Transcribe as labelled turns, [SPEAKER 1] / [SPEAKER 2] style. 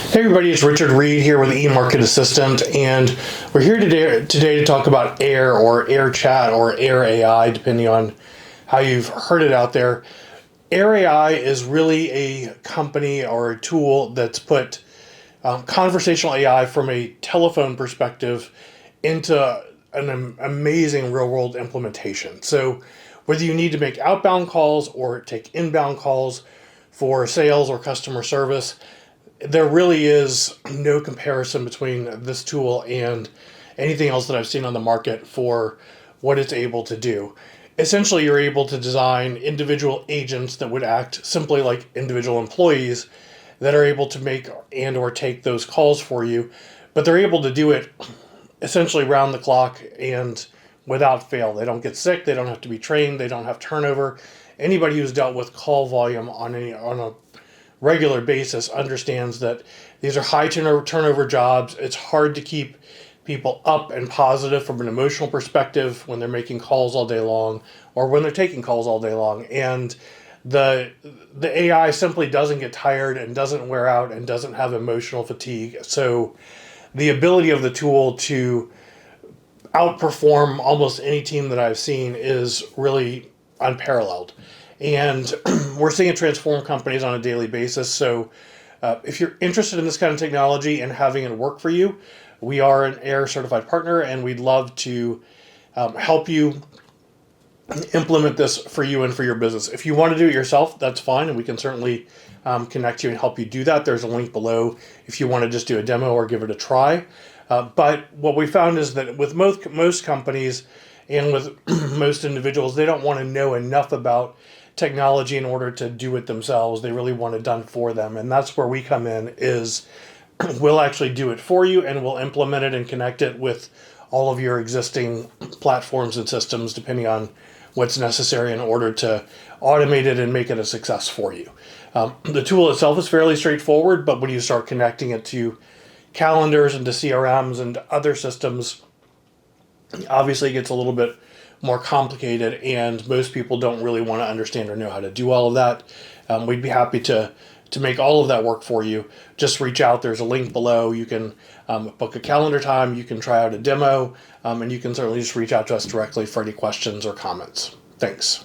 [SPEAKER 1] Hey everybody, it's Reid here with eMarket Assistant, and we're here today to talk about AIR or AIR Chat or AIR AI, depending on how you've heard it out there. AIR AI is really a company or a tool that's put conversational AI from a telephone perspective into an amazing real-world implementation. So whether you need to make outbound calls or take inbound calls for sales or customer service, there really is no comparison between this tool and anything else that I've seen on the market for what it's able to do. Essentially, you're able to design individual agents that would act simply like individual employees that are able to make and or take those calls for you, but they're able to do it essentially round the clock and without fail. They don't get sick, they don't have to be trained, they don't have turnover. Anybody who's dealt with call volume on a regular basis understands that these are high turnover jobs. It's hard to keep people up and positive from an emotional perspective when they're making calls all day long or when they're taking calls all day long. And the AI simply doesn't get tired and doesn't wear out and doesn't have emotional fatigue. So the ability of the tool to outperform almost any team that I've seen is really unparalleled. And we're seeing it transform companies on a daily basis. So if you're interested in this kind of technology and having it work for you, we are an AIR certified partner, and we'd love to help you implement this for you and for your business. If you want to do it yourself, that's fine, and we can certainly connect you and help you do that. There's a link below if you want to just do a demo or give it a try. But what we found is that with most companies and with most individuals, they don't want to know enough about technology in order to do it themselves. They really want it done for them. And that's where we come in, is we'll actually do it for you, and we'll implement it and connect it with all of your existing platforms and systems, depending on what's necessary in order to automate it and make it a success for you. The tool itself is fairly straightforward, but when you start connecting it to calendars and to CRMs and other systems, obviously it gets a little bit more complicated, and most people don't really want to understand or know how to do all of that. We'd be happy to make all of that work for you. Just reach out. There's a link below. You can book a calendar time. You can try out a demo, and you can certainly just reach out to us directly for any questions or comments. Thanks.